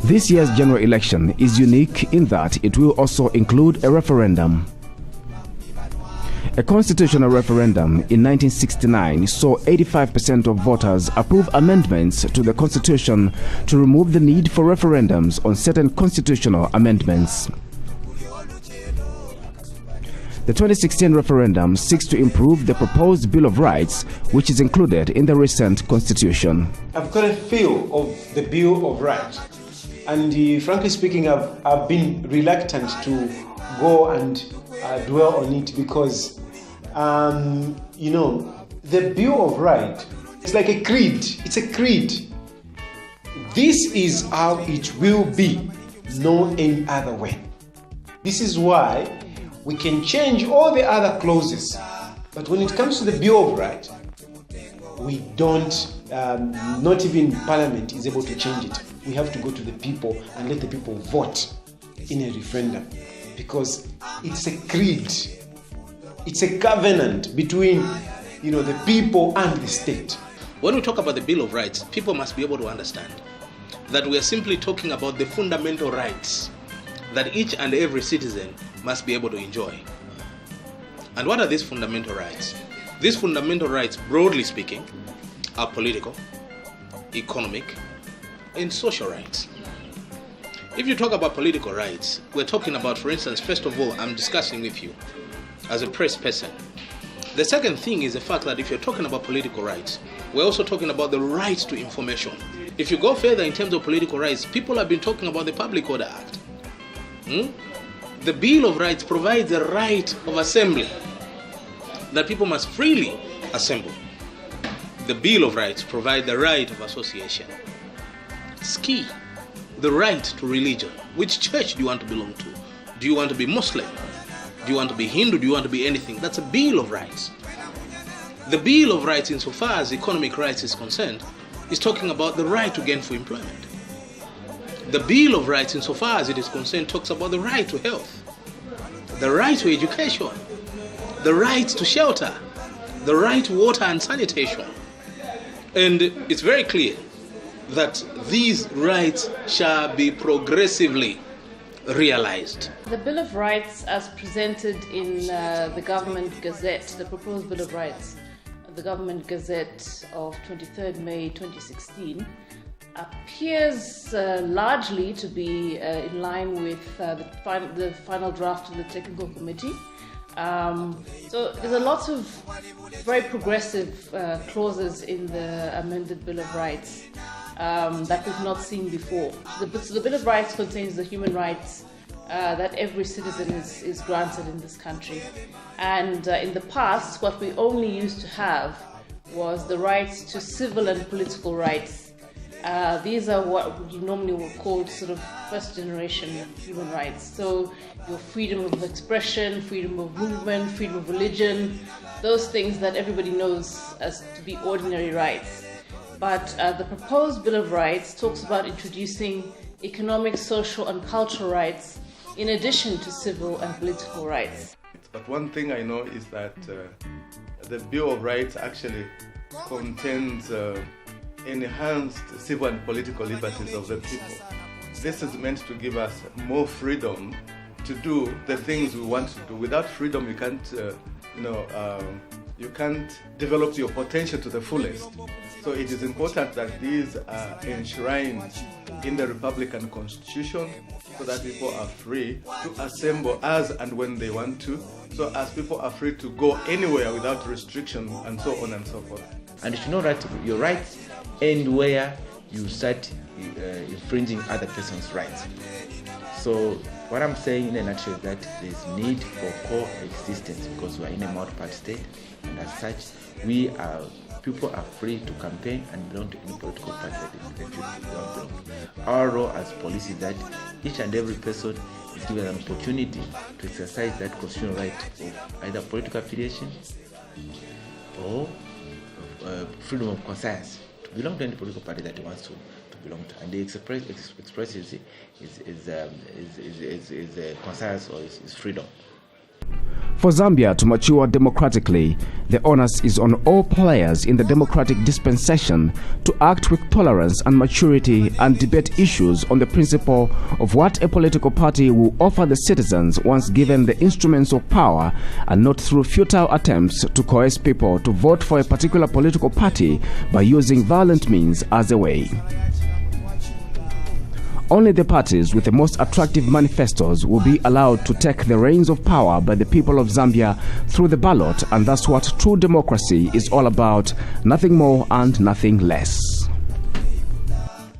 This year's general election is unique in that it will also include a referendum. A constitutional referendum in 1969 saw 85% of voters approve amendments to the Constitution to remove the need for referendums on certain constitutional amendments. The 2016 referendum seeks to improve the proposed Bill of Rights, which is included in the recent Constitution. I've got a feel of the Bill of Rights, and frankly speaking, I've been reluctant to go and dwell on it because, the Bill of Rights, it's like a creed. It's a creed. This is how it will be, no any other way. This is why we can change all the other clauses, but when it comes to the Bill of Rights, we don't, not even Parliament is able to change it. We have to go to the people and let the people vote in a referendum because it's a creed. It's a covenant between, the people and the state. When we talk about the Bill of Rights, people must be able to understand that we are simply talking about the fundamental rights that each and every citizen must be able to enjoy. And what are these fundamental rights? These fundamental rights, broadly speaking, are political, economic, and social rights. If you talk about political rights, we're talking about, for instance, first of all, I'm discussing with you as a press person. The second thing is the fact that if you're talking about political rights, we're also talking about the right to information. If you go further in terms of political rights, people have been talking about the Public Order Act. The Bill of Rights provides the right of assembly, that people must freely assemble. The Bill of Rights provides the right of association. It's key. The right to religion. Which church do you want to belong to? Do you want to be Muslim? Do you want to be Hindu? Do you want to be anything? That's a Bill of Rights. The Bill of Rights, insofar as economic rights is concerned, is talking about the right to gainful employment. The Bill of Rights, insofar as it is concerned, talks about the right to health, the right to education, the right to shelter, the right to water and sanitation. And it's very clear that these rights shall be progressively realized. The Bill of Rights, as presented in the Government Gazette, the proposed Bill of Rights, the Government Gazette of 23rd May 2016, appears largely to be in line with the final draft of the Technical Committee. So there's a lot of very progressive clauses in the amended Bill of Rights that we've not seen before. So the Bill of Rights contains the human rights that every citizen is granted in this country. And in the past, what we only used to have was the rights to civil and political rights. These are what you normally would call sort of first generation human rights. So your freedom of expression, freedom of movement, freedom of religion, those things that everybody knows as to be ordinary rights. But the proposed Bill of Rights talks about introducing economic, social and cultural rights in addition to civil and political rights. But one thing I know is that the Bill of Rights actually contains enhanced civil and political liberties of the people. This is meant to give us more freedom to do the things we want to do. Without freedom, you can't, you can't develop your potential to the fullest. So it is important that these are enshrined in the Republican Constitution so that people are free to assemble as and when they want to, so as people are free to go anywhere without restriction and so on and so forth. And you should know that your rights end where you start infringing other person's rights. So what I'm saying in a nutshell is that there's need for coexistence because we are in a multi-party state, and as such, people are free to campaign and belong to any political party that they belong to. Our role as police is that each and every person is given an opportunity to exercise that constitutional right of either political affiliation or freedom of conscience to belong to any political party that he wants to belong to, and the express his conscience or his freedom. For Zambia to mature democratically, the onus is on all players in the democratic dispensation to act with tolerance and maturity and debate issues on the principle of what a political party will offer the citizens once given the instruments of power, and not through futile attempts to coerce people to vote for a particular political party by using violent means as a way. Only the parties with the most attractive manifestos will be allowed to take the reins of power by the people of Zambia through the ballot, and that's what true democracy is all about, nothing more and nothing less. Now